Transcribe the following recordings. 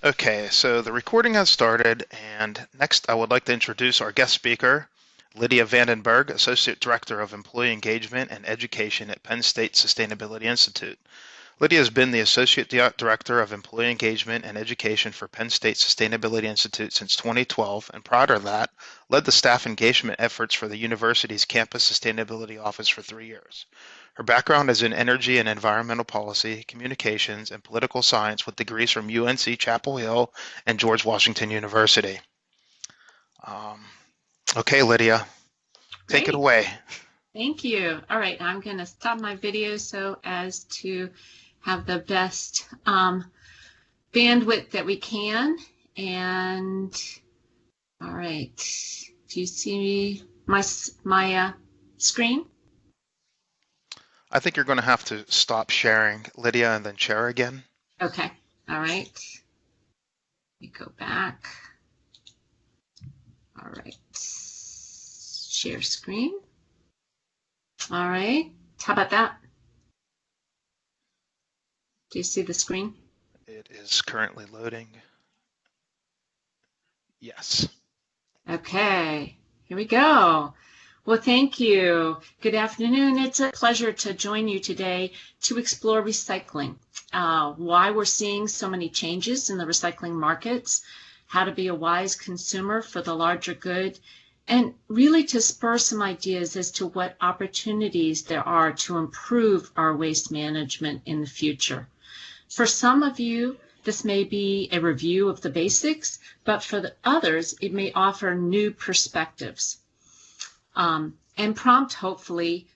Okay, so the recording has started, and next I would like to introduce our guest speaker, Lydia Vandenbergh, Associate Director of Employee Engagement and Education at Penn State Sustainability Institute. Lydia has been the Associate Director of Employee Engagement and Education for Penn State Sustainability Institute since 2012, and prior to that, led the staff engagement efforts for the university's Campus Sustainability Office for 3 years. Her background is in energy and environmental policy, communications, and political science with degrees from UNC Chapel Hill and George Washington University. Um, okay, Lydia, take it Great. away. Thank you. All right, I'm going to stop my video so as to have the best bandwidth that we can. And all right, do you see my screen? I think you're going to have to stop sharing, Lydia, and then share again. Okay. All right. Let me go back. All right. Share screen. All right. How about that? Do you see the screen? It is currently loading. Yes. Okay. Here we go. Well, thank you. Good afternoon. It's a pleasure to join you today to explore recycling, why we're seeing so many changes in the recycling markets, how to be a wise consumer for the larger good, and really to spur some ideas as to what opportunities there are to improve our waste management in the future. For some of you, this may be a review of the basics, but for the others, it may offer new perspectives. And prompt, hopefully,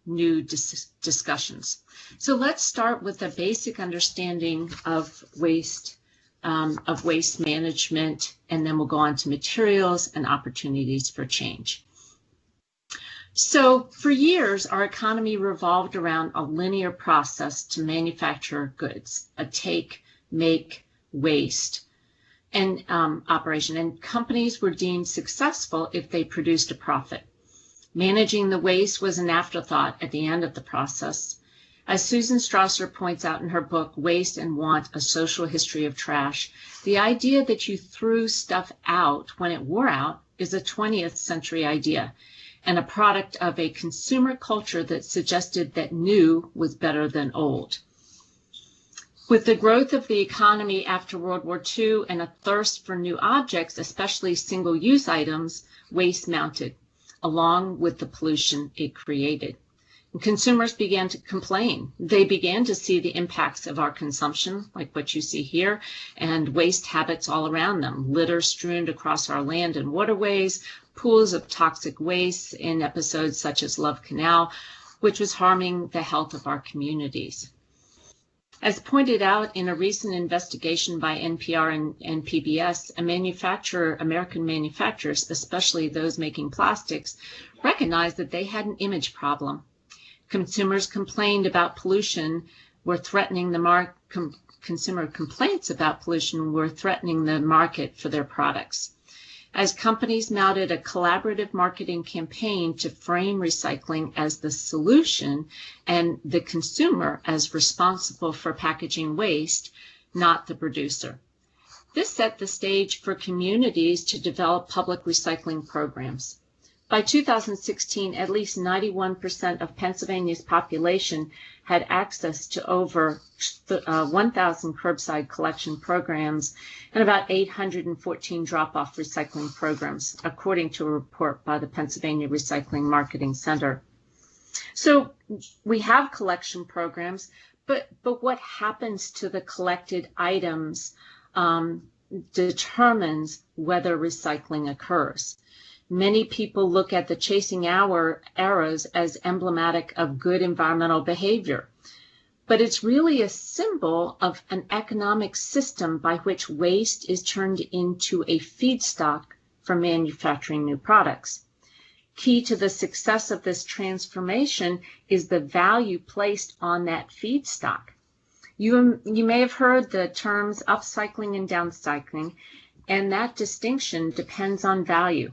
new discussions. So let's start with a basic understanding of waste management, and then we'll go on to materials and opportunities for change. So for years, our economy revolved around a linear process to manufacture goods, a take, make, waste, and operation, and companies were deemed successful if they produced a profit. Managing the waste was an afterthought at the end of the process. As Susan Strasser points out in her book, Waste and Want, A Social History of Trash, the idea that you threw stuff out when it wore out is a 20th century idea and a product of a consumer culture that suggested that new was better than old. With the growth of the economy after World War II and a thirst for new objects, especially single-use items, waste mounted, along with the pollution it created. And consumers began to complain. They began to see the impacts of our consumption, like what you see here, and waste habits all around them, litter strewn across our land and waterways, pools of toxic waste in episodes such as Love Canal, which was harming the health of our communities. As pointed out in a recent investigation by NPR and PBS, American manufacturers, especially those making plastics, recognized that they had an image problem. Consumers complained about pollution were threatening the consumer complaints about pollution were threatening the market for their products. As companies mounted a collaborative marketing campaign to frame recycling as the solution and the consumer as responsible for packaging waste, not the producer. This set the stage for communities to develop public recycling programs. By 2016, at least 91% of Pennsylvania's population had access to over 1,000 curbside collection programs and about 814 drop-off recycling programs, according to a report by the Pennsylvania Recycling Marketing Center. So we have collection programs, but what happens to the collected items determines whether recycling occurs. Many people look at the chasing arrows as emblematic of good environmental behavior, but it's really a symbol of an economic system by which waste is turned into a feedstock for manufacturing new products. Key to the success of this transformation is the value placed on that feedstock. You may have heard the terms upcycling and downcycling, and that distinction depends on value.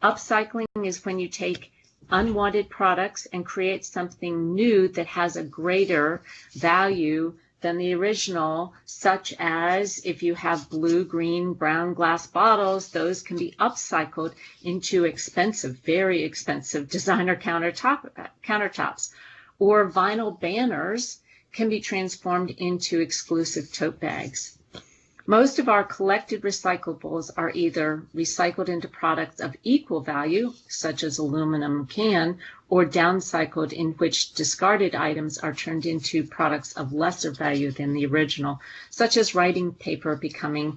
Upcycling is when you take unwanted products and create something new that has a greater value than the original, such as if you have blue, green, brown glass bottles, those can be upcycled into expensive, very expensive designer countertops. Or vinyl banners can be transformed into exclusive tote bags. Most of our collected recyclables are either recycled into products of equal value, such as aluminum can, or downcycled, in which discarded items are turned into products of lesser value than the original, such as writing paper becoming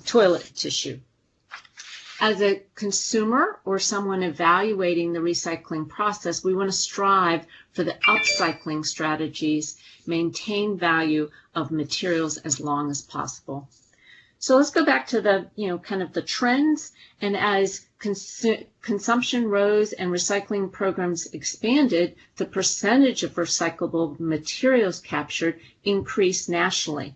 toilet tissue. As a consumer or someone evaluating the recycling process, we want to strive for the upcycling strategies, maintain value of materials as long as possible. So let's go back to the, kind of the trends. And as consumption rose and recycling programs expanded, the percentage of recyclable materials captured increased nationally,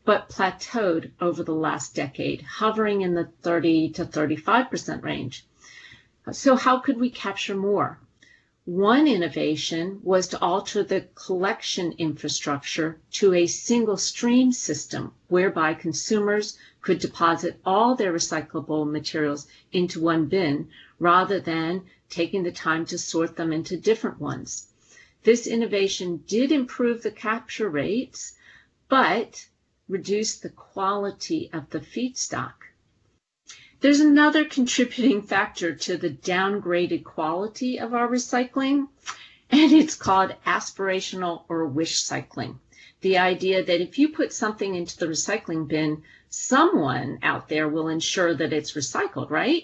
but plateaued over the last decade, hovering in the 30 to 35% range. So how could we capture more? One innovation was to alter the collection infrastructure to a single stream system, whereby consumers could deposit all their recyclable materials into one bin, rather than taking the time to sort them into different ones. This innovation did improve the capture rates, but reduced the quality of the feedstock. There's another contributing factor to the downgraded quality of our recycling, and it's called aspirational or wish cycling. The idea that if you put something into the recycling bin, someone out there will ensure that it's recycled, right?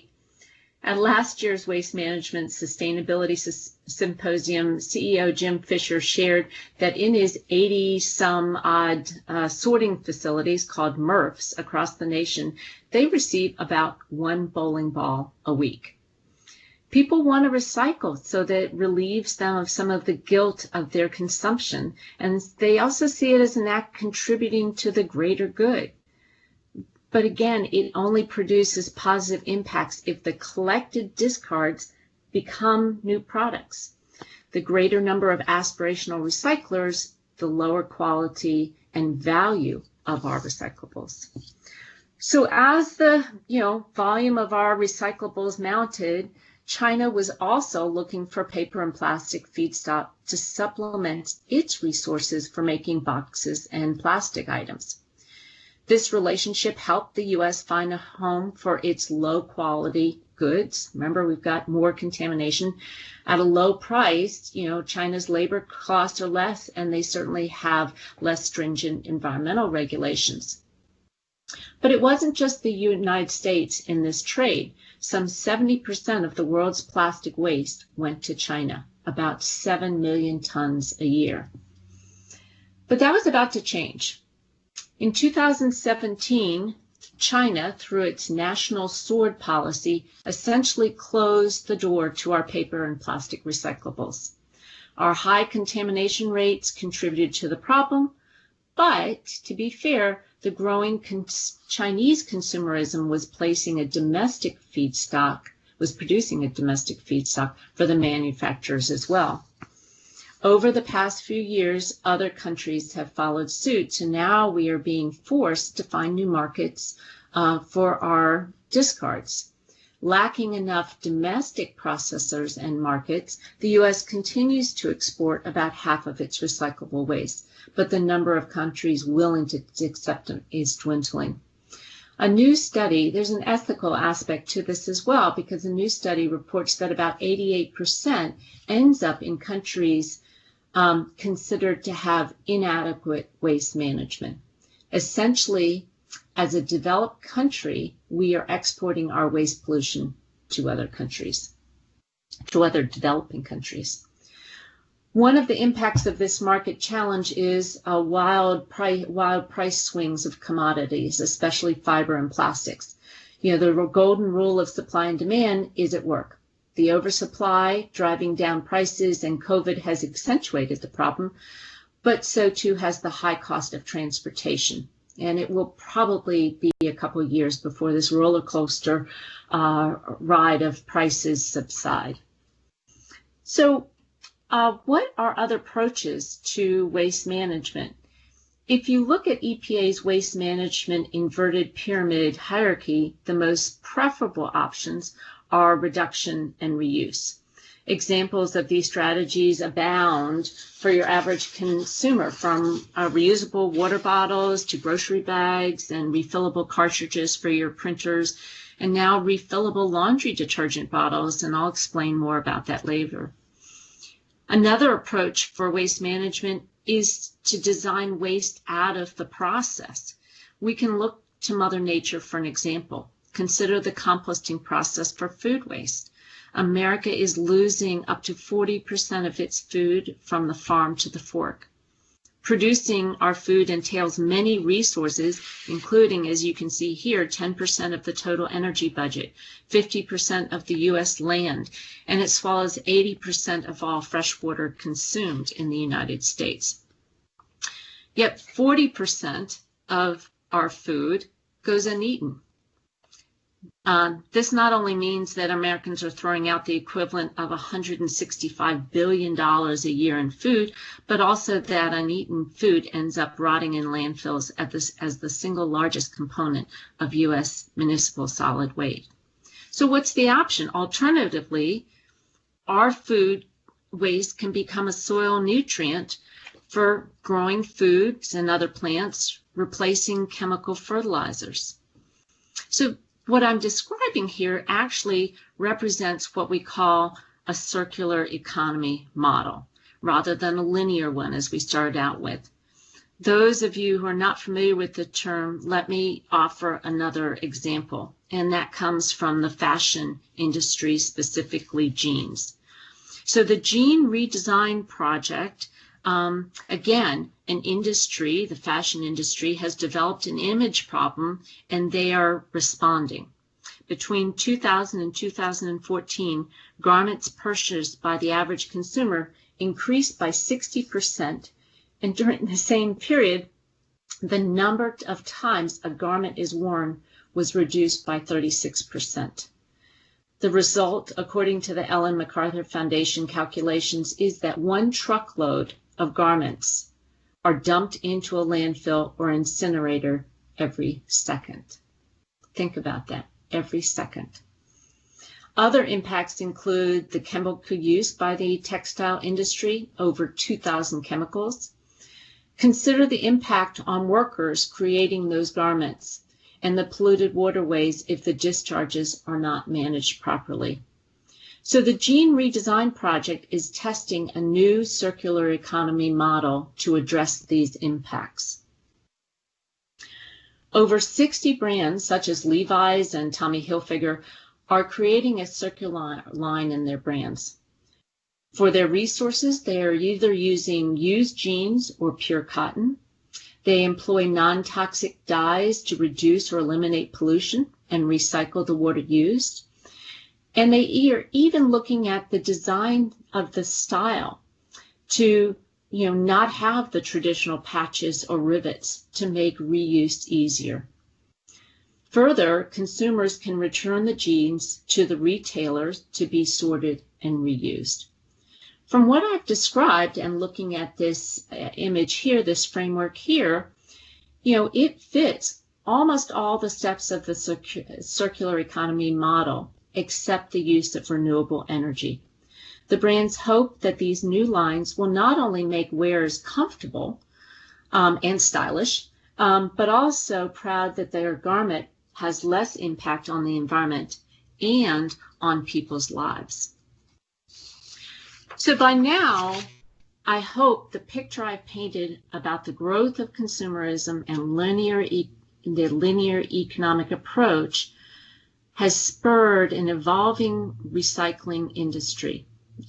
At last year's Waste Management Sustainability Symposium, CEO Jim Fisher shared that in his 80-some-odd sorting facilities called MRFs across the nation, they receive about 1 bowling ball a week. People want to recycle so that it relieves them of some of the guilt of their consumption, and they also see it as an act contributing to the greater good. But again, it only produces positive impacts if the collected discards become new products. The greater number of aspirational recyclers, the lower quality and value of our recyclables. So as the volume of our recyclables mounted, China was also looking for paper and plastic feedstock to supplement its resources for making boxes and plastic items. This relationship helped the U.S. find a home for its low-quality goods. Remember, we've got more contamination at a low price. China's labor costs are less, and they certainly have less stringent environmental regulations. But it wasn't just the United States in this trade. Some 70% of the world's plastic waste went to China, about 7 million tons a year. But that was about to change. In 2017, China, through its national sword policy, essentially closed the door to our paper and plastic recyclables. Our high contamination rates contributed to the problem, but to be fair, the growing Chinese consumerism was producing a domestic feedstock for the manufacturers as well. Over the past few years, other countries have followed suit, so now we are being forced to find new markets for our discards. Lacking enough domestic processors and markets, the U.S. continues to export about half of its recyclable waste, but the number of countries willing to accept them is dwindling. A new study, there's an ethical aspect to this as well, because a new study reports that about 88% ends up in countries considered to have inadequate waste management. Essentially, as a developed country, we are exporting our waste pollution to other countries, to other developing countries. One of the impacts of this market challenge is wild price swings of commodities, especially fiber and plastics. The golden rule of supply and demand is at work. The oversupply driving down prices, and COVID has accentuated the problem, but so too has the high cost of transportation. And it will probably be a couple of years before this roller coaster ride of prices subside. So what are other approaches to waste management? If you look at EPA's waste management inverted pyramid hierarchy, the most preferable options are reduction and reuse. Examples of these strategies abound for your average consumer, from reusable water bottles to grocery bags and refillable cartridges for your printers, and now refillable laundry detergent bottles, and I'll explain more about that later. Another approach for waste management is to design waste out of the process. We can look to Mother Nature for an example. Consider the composting process for food waste. America is losing up to 40% of its food from the farm to the fork. Producing our food entails many resources, including, as you can see here, 10% of the total energy budget, 50% of the U.S. land, and it swallows 80% of all fresh water consumed in the United States. Yet 40% of our food goes uneaten. This not only means that Americans are throwing out the equivalent of $165 billion a year in food, but also that uneaten food ends up rotting in landfills as the single largest component of U.S. municipal solid waste. So what's the option? Alternatively, our food waste can become a soil nutrient for growing foods and other plants, replacing chemical fertilizers. So what I'm describing here actually represents what we call a circular economy model, rather than a linear one as we started out with. Those of you who are not familiar with the term, let me offer another example, and that comes from the fashion industry, specifically jeans. So the Jean Redesign Project, again, an industry, the fashion industry, has developed an image problem, and they are responding. Between 2000 and 2014, garments purchased by the average consumer increased by 60%, and during the same period, the number of times a garment is worn was reduced by 36%. The result, according to the Ellen MacArthur Foundation calculations, is that 1 truckload of garments are dumped into a landfill or incinerator every second. Think about that, every second. Other impacts include the chemical use by the textile industry, over 2,000 chemicals. Consider the impact on workers creating those garments and the polluted waterways if the discharges are not managed properly. So the Jean Redesign Project is testing a new circular economy model to address these impacts. Over 60 brands, such as Levi's and Tommy Hilfiger, are creating a circular line in their brands. For their resources, they are either using used jeans or pure cotton. They employ non-toxic dyes to reduce or eliminate pollution and recycle the water used. And they are even looking at the design of the style to, not have the traditional patches or rivets to make reuse easier. Further, consumers can return the jeans to the retailers to be sorted and reused. From what I've described and looking at this image here, this framework here, it fits almost all the steps of the circular economy model, except the use of renewable energy. The brands hope that these new lines will not only make wearers comfortable and stylish, but also proud that their garment has less impact on the environment and on people's lives. So by now, I hope the picture I've painted about the growth of consumerism and the linear economic approach has spurred an evolving recycling industry.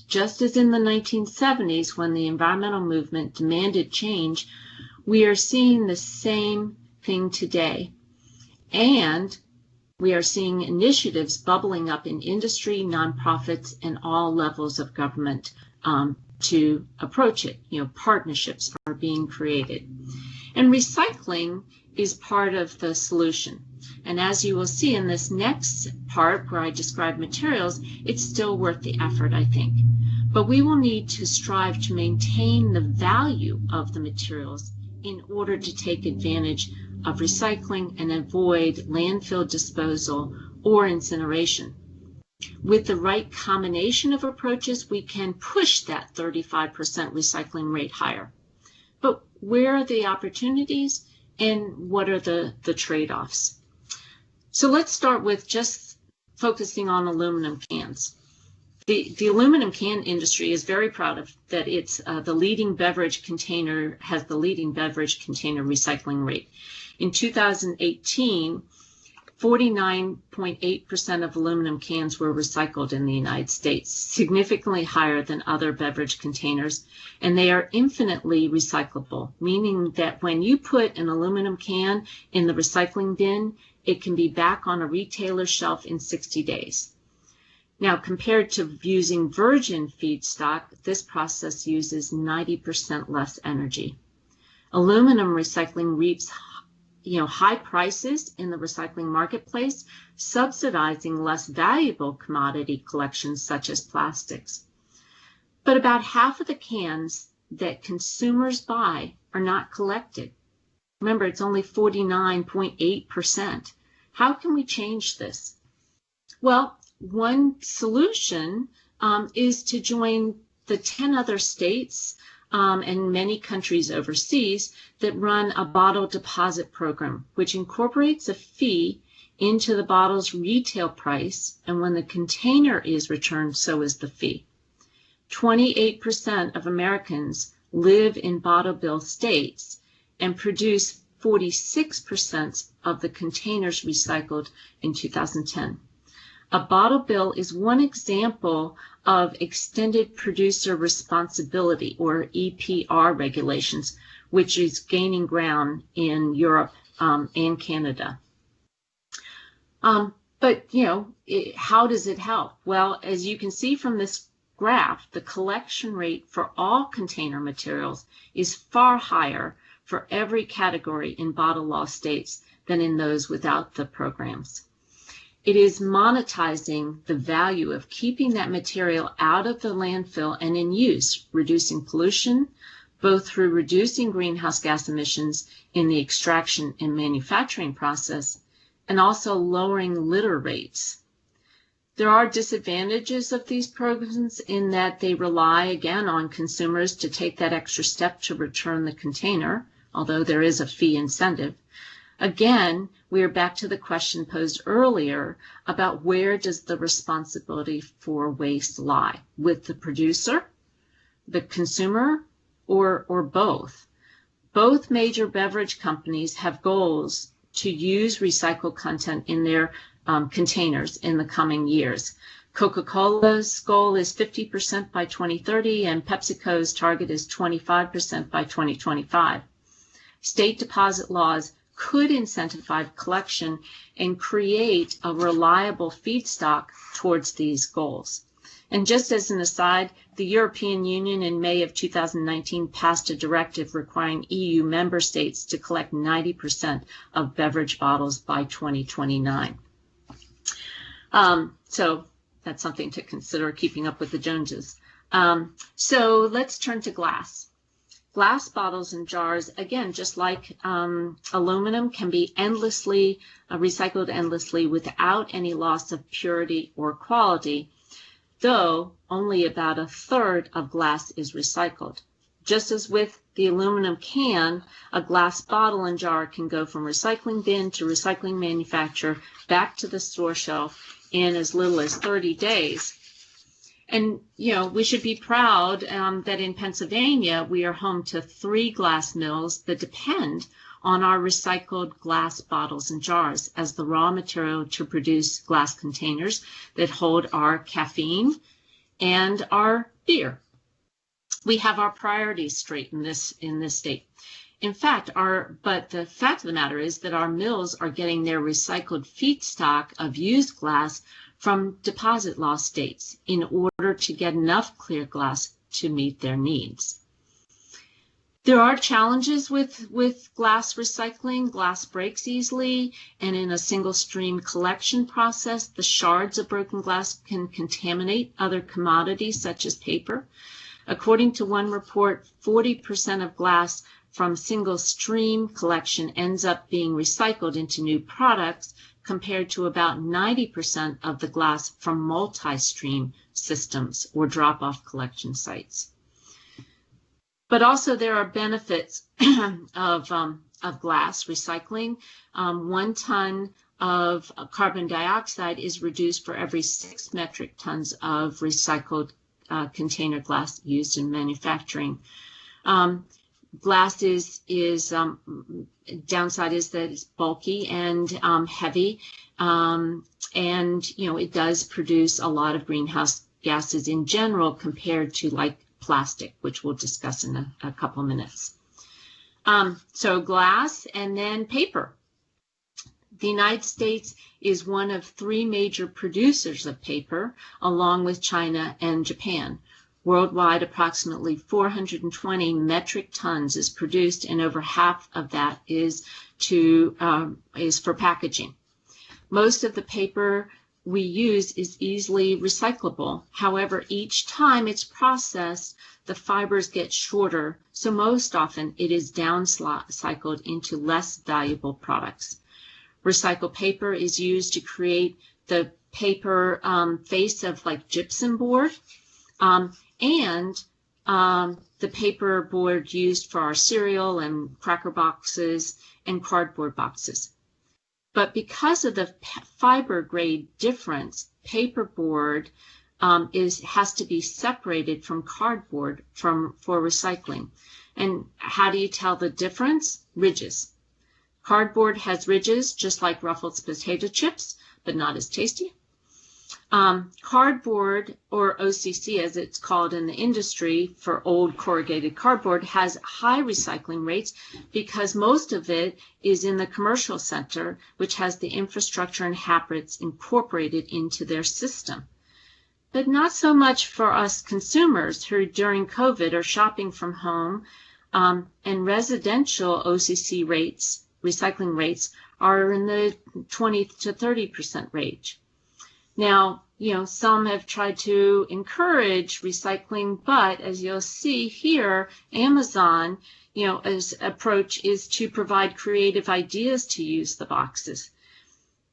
Just as in the 1970s, when the environmental movement demanded change, we are seeing the same thing today. And we are seeing initiatives bubbling up in industry, nonprofits, and all levels of government to approach it. Partnerships are being created. And recycling is part of the solution. And as you will see in this next part where I describe materials, it's still worth the effort, I think. But we will need to strive to maintain the value of the materials in order to take advantage of recycling and avoid landfill disposal or incineration. With the right combination of approaches, we can push that 35% recycling rate higher. But where are the opportunities and what are the trade-offs? So let's start with just focusing on aluminum cans. The aluminum can industry is very proud of that it's has the leading beverage container recycling rate. In 2018, 49.8% of aluminum cans were recycled in the United States, significantly higher than other beverage containers, and they are infinitely recyclable, meaning that when you put an aluminum can in the recycling bin, it can be back on a retailer's shelf in 60 days. Now, compared to using virgin feedstock, this process uses 90% less energy. Aluminum recycling reaps high prices in the recycling marketplace, subsidizing less valuable commodity collections such as plastics. But about half of the cans that consumers buy are not collected. Remember, it's only 49.8%. How can we change this? Well, one solution is to join the 10 other states and many countries overseas that run a bottle deposit program, which incorporates a fee into the bottle's retail price, and when the container is returned, so is the fee. 28% of Americans live in bottle bill states and produce 46% of the containers recycled in 2010. A bottle bill is one example of extended producer responsibility, or EPR regulations, which is gaining ground in Europe and Canada. But how does it help? Well, as you can see from this graph, the collection rate for all container materials is far higher for every category in bottle law states than in those without the programs. It is monetizing the value of keeping that material out of the landfill and in use, reducing pollution, both through reducing greenhouse gas emissions in the extraction and manufacturing process, and also lowering litter rates. There are disadvantages of these programs in that they rely, again, on consumers to take that extra step to return the container, although there is a fee incentive. Again, we are back to the question posed earlier about where does the responsibility for waste lie? With the producer, the consumer, or both? Both major beverage companies have goals to use recycled content in their containers in the coming years. Coca-Cola's goal is 50% by 2030, and PepsiCo's target is 25% by 2025. State deposit laws could incentivize collection and create a reliable feedstock towards these goals. And just as an aside, the European Union in May of 2019 passed a directive requiring EU member states to collect 90% of beverage bottles by 2029. So that's something to consider, keeping up with the Joneses. So let's turn to glass. Glass bottles and jars, again, just like aluminum, can be endlessly recycled endlessly without any loss of purity or quality, though only about a third of glass is recycled. Just as with the aluminum can, a glass bottle and jar can go from recycling bin to recycling manufacturer back to the store shelf in as little as 30 days. And, we should be proud that in Pennsylvania, we are home to 3 glass mills that depend on our recycled glass bottles and jars as the raw material to produce glass containers that hold our caffeine and our beer. We have our priorities straight in this state. In fact, but the fact of the matter is that our mills are getting their recycled feedstock of used glass from deposit law states in order to get enough clear glass to meet their needs. There are challenges with glass recycling. Glass breaks easily, and in a single stream collection process, the shards of broken glass can contaminate other commodities such as paper. According to one report, 40% of glass from single stream collection ends up being recycled into new products, compared to about 90% of the glass from multi-stream systems or drop-off collection sites. But also there are benefits of glass recycling. 1 ton of carbon dioxide is reduced for every 6 metric tons of recycled container glass used in manufacturing. Glass downside is that it's bulky and heavy, and it does produce a lot of greenhouse gases in general compared to like plastic, which we'll discuss in a couple minutes. So glass and then paper. The United States is one of 3 major producers of paper, along with China and Japan. Worldwide, approximately 420 metric tons is produced, and over half of that is for packaging. Most of the paper we use is easily recyclable. However, each time it's processed, the fibers get shorter, so most often it is downcycled into less valuable products. Recycled paper is used to create the paper face of like gypsum board, and the paper board used for our cereal and cracker boxes and cardboard boxes. But because of the fiber grade difference, paperboard has to be separated from cardboard for recycling. And how do you tell the difference? Ridges. Cardboard has ridges just like Ruffles potato chips, but not as tasty. Cardboard, or OCC as it's called in the industry for old corrugated cardboard, has high recycling rates because most of it is in the commercial sector, which has the infrastructure and habits incorporated into their system. But not so much for us consumers who during COVID are shopping from home, and residential OCC rates, recycling rates, are in the 20 to 30% range. Now, some have tried to encourage recycling, but as you'll see here, Amazon, its approach is to provide creative ideas to use the boxes.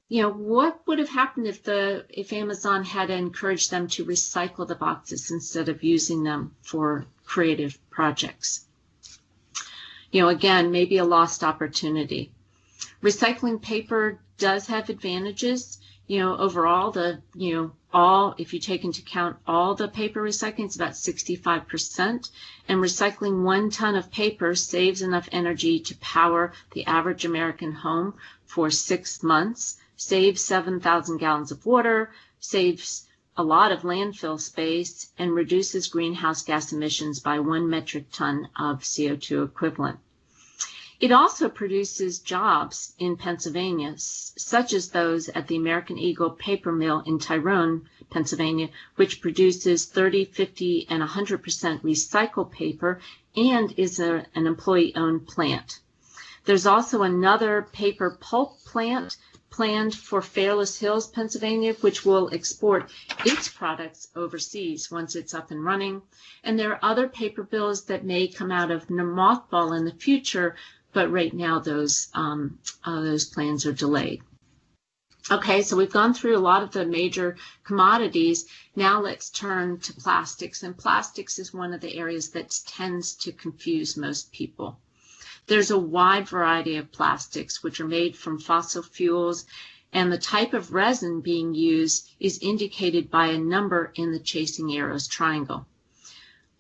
What would have happened if Amazon had encouraged them to recycle the boxes instead of using them for creative projects? Again, maybe a lost opportunity. Recycling paper does have advantages. Overall, if you take into account all the paper recycling, it's about 65%. And recycling 1 ton of paper saves enough energy to power the average American home for 6 months, saves 7,000 gallons of water, saves a lot of landfill space, and reduces greenhouse gas emissions by 1 metric ton of CO2 equivalent. It also produces jobs in Pennsylvania, such as those at the American Eagle paper mill in Tyrone, Pennsylvania, which produces 30, 50, and 100% recycled paper and is an employee-owned plant. There's also another paper pulp plant planned for Fairless Hills, Pennsylvania, which will export its products overseas once it's up and running. And there are other paper bills that may come out of mothball in the future, but right now those plans are delayed. Okay, so we've gone through a lot of the major commodities. Now let's turn to plastics, and plastics is one of the areas that tends to confuse most people. There's a wide variety of plastics which are made from fossil fuels, and the type of resin being used is indicated by a number in the chasing arrows triangle.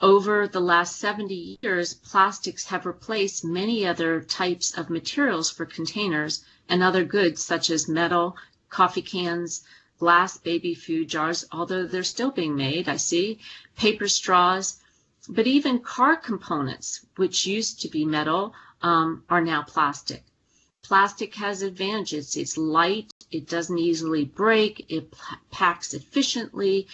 Over the last 70 years, plastics have replaced many other types of materials for containers and other goods such as metal, coffee cans, glass baby food jars, although they're still being made, I see, paper straws, but even car components, which used to be metal, are now plastic. Plastic has advantages. It's light, it doesn't easily break, it packs efficiently,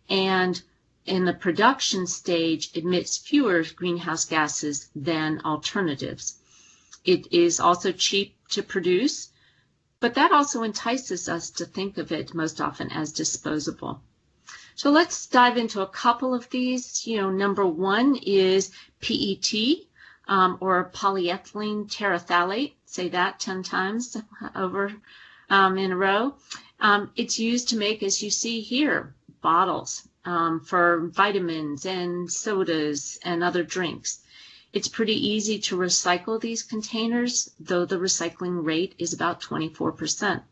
and in the production stage emits fewer greenhouse gases than alternatives. It is also cheap to produce, but that also entices us to think of it most often as disposable. So let's dive into a couple of these. Number one is PET. or polyethylene terephthalate, say that 10 times over in a row. It's used to make, as you see here, bottles for vitamins and sodas and other drinks. It's pretty easy to recycle these containers, though the recycling rate is about 24%.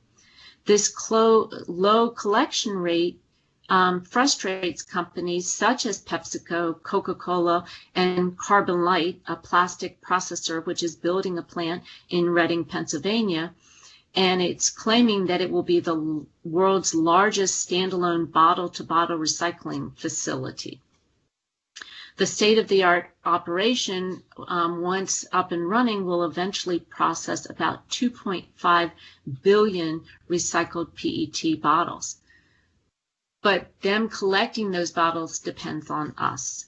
This low collection rate frustrates companies such as PepsiCo, Coca-Cola, and Carbon Light, a plastic processor which is building a plant in Reading, Pennsylvania, and it's claiming that it will be the world's largest standalone bottle-to-bottle recycling facility. The state-of-the-art operation, once up and running, will eventually process about 2.5 billion recycled PET bottles. But them collecting those bottles depends on us.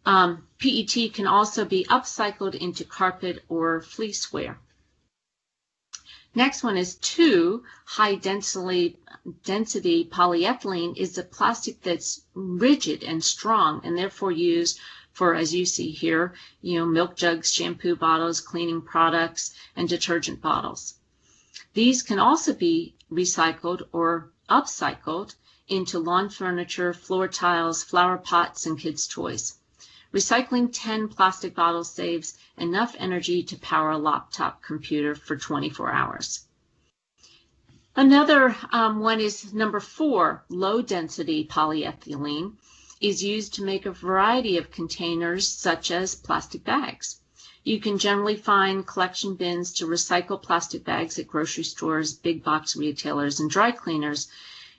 PET can also be upcycled into carpet or fleeceware. Next one is 2. High density polyethylene is a plastic that's rigid and strong and therefore used for, as you see here, milk jugs, shampoo bottles, cleaning products, and detergent bottles. These can also be recycled or upcycled into lawn furniture, floor tiles, flower pots, and kids' toys. Recycling 10 plastic bottles saves enough energy to power a laptop computer for 24 hours. Another one is number 4, low-density polyethylene is used to make a variety of containers such as plastic bags. You can generally find collection bins to recycle plastic bags at grocery stores, big box retailers, and dry cleaners.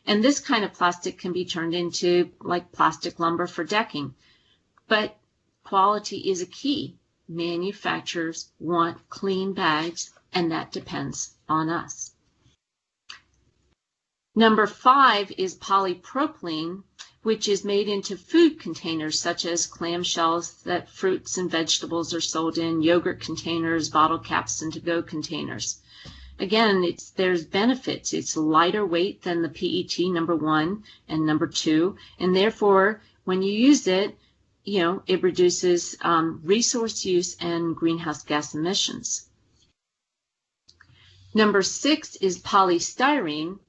And this kind of plastic can be turned into like plastic lumber for decking. But quality is a key. Manufacturers want clean bags, and that depends on us. Number 5 is polypropylene, which is made into food containers such as clamshells that fruits and vegetables are sold in, yogurt containers, bottle caps, and to-go containers. Again, there's benefits. It's lighter weight than the PET number 1 and number 2, and therefore when you use it, it reduces resource use and greenhouse gas emissions. Number 6 is polystyrene,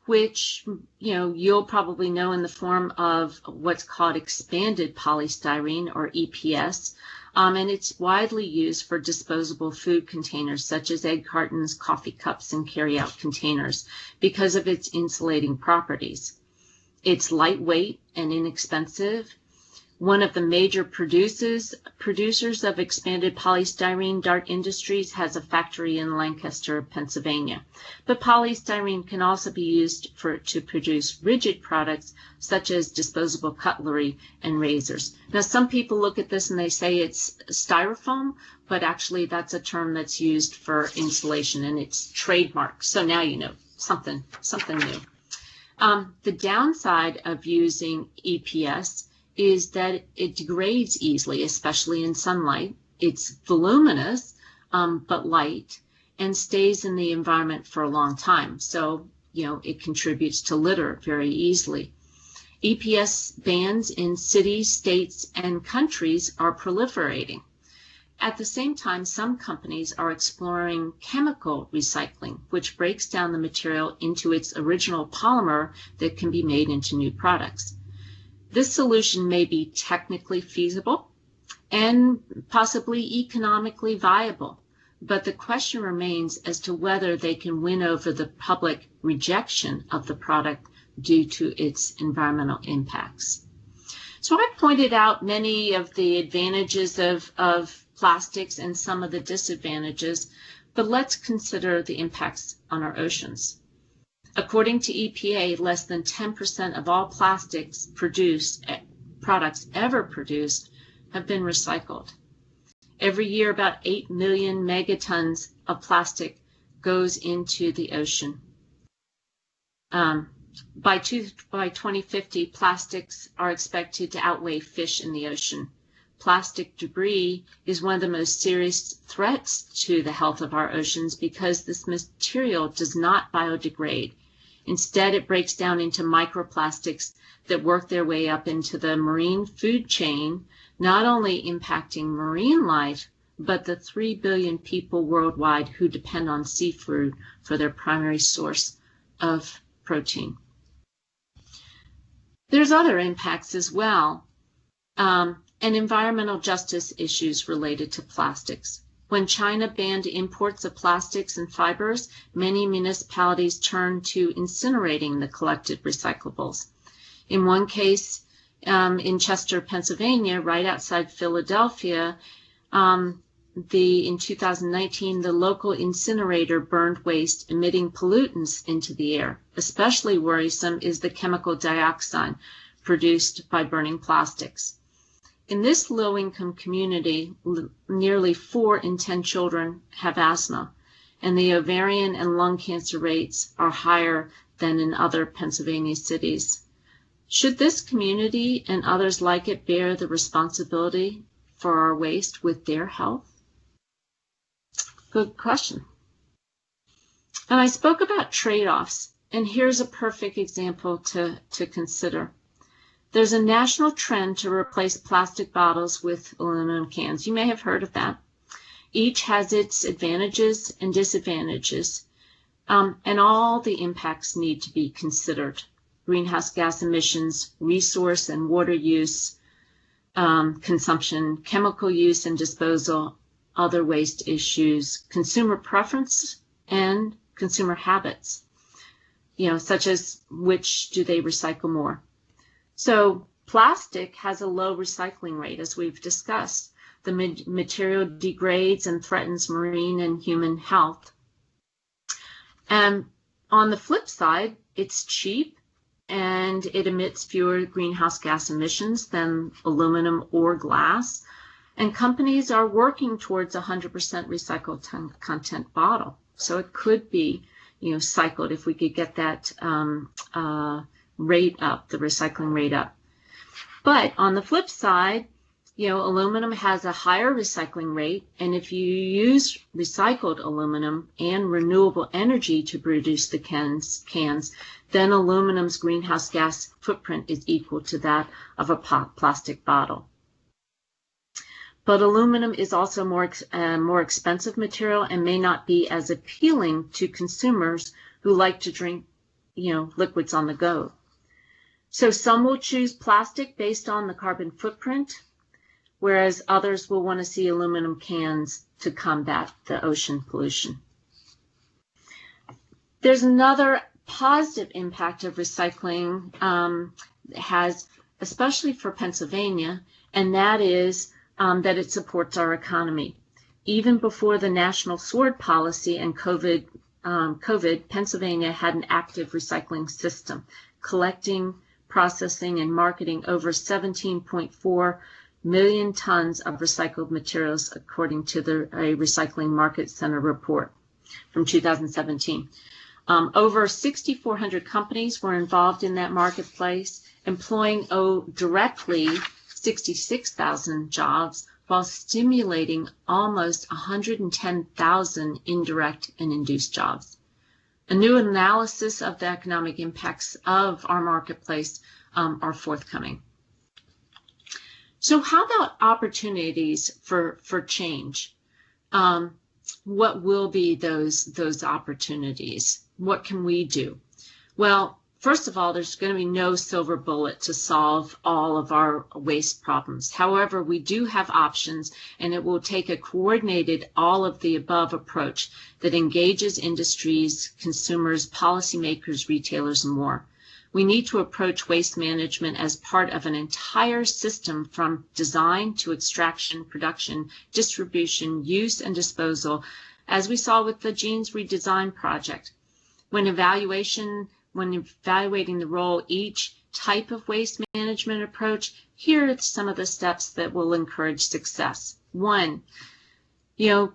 which you'll probably know in the form of what's called expanded polystyrene, or EPS, and it's widely used for disposable food containers such as egg cartons, coffee cups, and carry-out containers because of its insulating properties. It's lightweight and inexpensive. One of the major producers of expanded polystyrene, Dart Industries, has a factory in Lancaster, Pennsylvania. But polystyrene can also be used to produce rigid products such as disposable cutlery and razors. Now, some people look at this and they say it's styrofoam, but actually that's a term that's used for insulation and it's trademarked. So now you know something new. The downside of using EPS is that it degrades easily, especially in sunlight. It's voluminous, but light, and stays in the environment for a long time. So, it contributes to litter very easily. EPS bans in cities, states, and countries are proliferating. At the same time, some companies are exploring chemical recycling, which breaks down the material into its original polymer that can be made into new products. This solution may be technically feasible and possibly economically viable, but the question remains as to whether they can win over the public rejection of the product due to its environmental impacts. So I pointed out many of the advantages of plastics and some of the disadvantages, but let's consider the impacts on our oceans. According to EPA, less than 10% of all plastics products ever produced have been recycled. Every year, about 8 million megatons of plastic goes into the ocean. By 2050, plastics are expected to outweigh fish in the ocean. Plastic debris is one of the most serious threats to the health of our oceans because this material does not biodegrade. Instead, it breaks down into microplastics that work their way up into the marine food chain, not only impacting marine life, but the 3 billion people worldwide who depend on seafood for their primary source of protein. There's other impacts as well, and environmental justice issues related to plastics. When China banned imports of plastics and fibers, many municipalities turned to incinerating the collected recyclables. In one case, in Chester, Pennsylvania, right outside Philadelphia, in 2019, the local incinerator burned waste, emitting pollutants into the air. Especially worrisome is the chemical dioxide produced by burning plastics. In this low-income community, nearly 4 in 10 children have asthma, and the ovarian and lung cancer rates are higher than in other Pennsylvania cities. Should this community and others like it bear the responsibility for our waste with their health? Good question. And I spoke about trade-offs, and here's a perfect example to consider. There's a national trend to replace plastic bottles with aluminum cans. You may have heard of that. Each has its advantages and disadvantages, and all the impacts need to be considered. Greenhouse gas emissions, resource and water use, consumption, chemical use and disposal, other waste issues, consumer preference, and consumer habits, such as which do they recycle more. So plastic has a low recycling rate, as we've discussed. The material degrades and threatens marine and human health. And on the flip side, it's cheap and it emits fewer greenhouse gas emissions than aluminum or glass. And companies are working towards 100% recycled content bottle. So it could be, cycled if we could get that rate up, the recycling rate up. But on the flip side, aluminum has a higher recycling rate, and if you use recycled aluminum and renewable energy to produce the cans, then aluminum's greenhouse gas footprint is equal to that of a plastic bottle. But aluminum is also more expensive material and may not be as appealing to consumers who like to drink, liquids on the go. So some will choose plastic based on the carbon footprint, whereas others will want to see aluminum cans to combat the ocean pollution. There's another positive impact of recycling has, especially for Pennsylvania, and that is that it supports our economy. Even before the national sword policy and COVID, Pennsylvania had an active recycling system, collecting, processing, and marketing over 17.4 million tons of recycled materials, according to a Recycling Market Center report from 2017. Over 6,400 companies were involved in that marketplace, employing directly 66,000 jobs while stimulating almost 110,000 indirect and induced jobs. A new analysis of the economic impacts of our marketplace are forthcoming. So how about opportunities for change? What will be those opportunities? What can we do? Well, first of all, there's going to be no silver bullet to solve all of our waste problems. However, we do have options, and it will take a coordinated all-of-the-above approach that engages industries, consumers, policymakers, retailers, and more. We need to approach waste management as part of an entire system from design to extraction, production, distribution, use, and disposal, as we saw with the Jeans Redesign project. When evaluating the role each type of waste management approach, here are some of the steps that will encourage success. 1,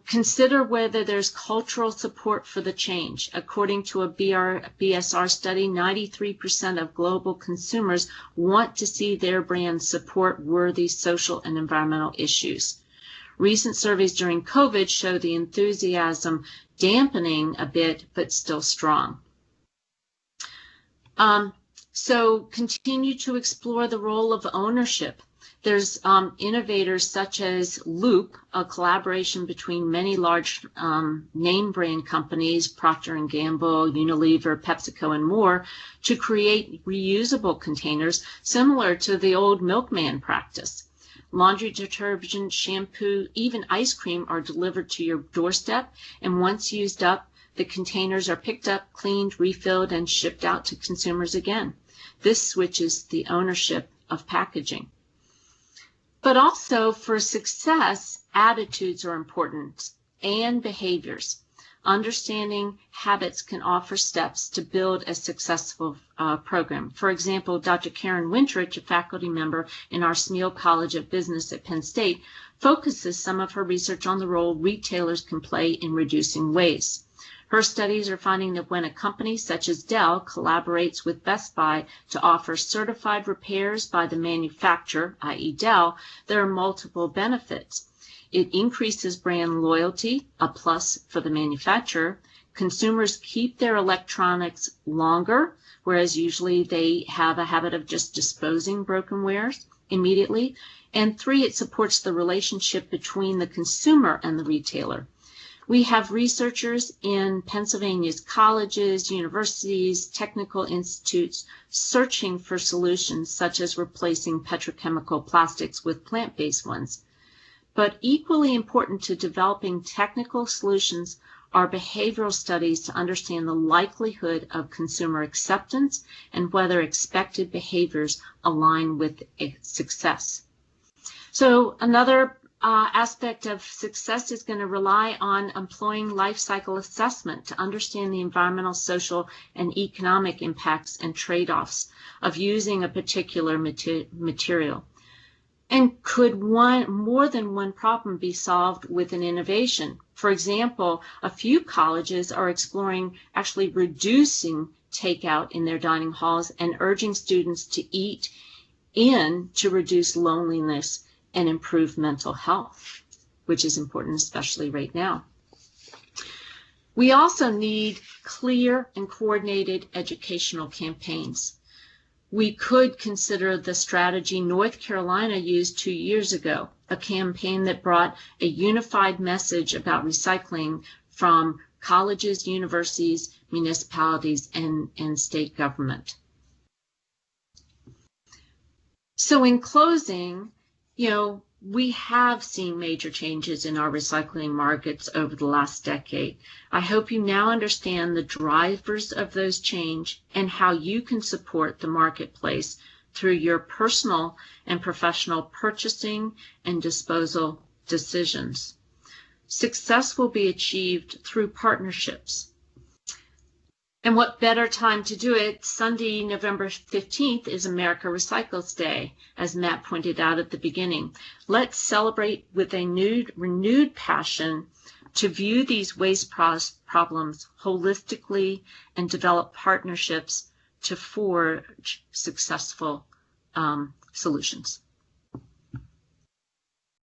consider whether there's cultural support for the change. According to a BSR study, 93% of global consumers want to see their brands support worthy social and environmental issues. Recent surveys during COVID show the enthusiasm dampening a bit, but still strong. So continue to explore the role of ownership. There's innovators such as Loop, a collaboration between many large name brand companies, Procter & Gamble, Unilever, PepsiCo, and more, to create reusable containers similar to the old milkman practice. Laundry detergent, shampoo, even ice cream are delivered to your doorstep, and once used up, the containers are picked up, cleaned, refilled, and shipped out to consumers again. This switches the ownership of packaging. But also for success, attitudes are important and behaviors. Understanding habits can offer steps to build a successful program. For example, Dr. Karen Wintrich, a faculty member in our Smeal College of Business at Penn State, focuses some of her research on the role retailers can play in reducing waste. Her studies are finding that when a company such as Dell collaborates with Best Buy to offer certified repairs by the manufacturer, i.e. Dell, there are multiple benefits. It increases brand loyalty, a plus for the manufacturer. Consumers keep their electronics longer, whereas usually they have a habit of just disposing broken wares immediately. And 3, it supports the relationship between the consumer and the retailer. We have researchers in Pennsylvania's colleges, universities, technical institutes searching for solutions such as replacing petrochemical plastics with plant-based ones. But equally important to developing technical solutions are behavioral studies to understand the likelihood of consumer acceptance and whether expected behaviors align with success. So another aspect of success is going to rely on employing life cycle assessment to understand the environmental, social, and economic impacts and trade-offs of using a particular material. And could more than one problem be solved with an innovation? For example, a few colleges are exploring actually reducing takeout in their dining halls and urging students to eat in to reduce loneliness and improve mental health, which is important especially right now. We also need clear and coordinated educational campaigns. We could consider the strategy North Carolina used 2 years ago, a campaign that brought a unified message about recycling from colleges, universities, municipalities, and state government. So in closing, we have seen major changes in our recycling markets over the last decade. I hope you now understand the drivers of those change and how you can support the marketplace through your personal and professional purchasing and disposal decisions. Success will be achieved through partnerships. And what better time to do it? Sunday, November 15th is America Recycles Day, as Matt pointed out at the beginning. Let's celebrate with a renewed passion to view these waste problems holistically and develop partnerships to forge successful solutions.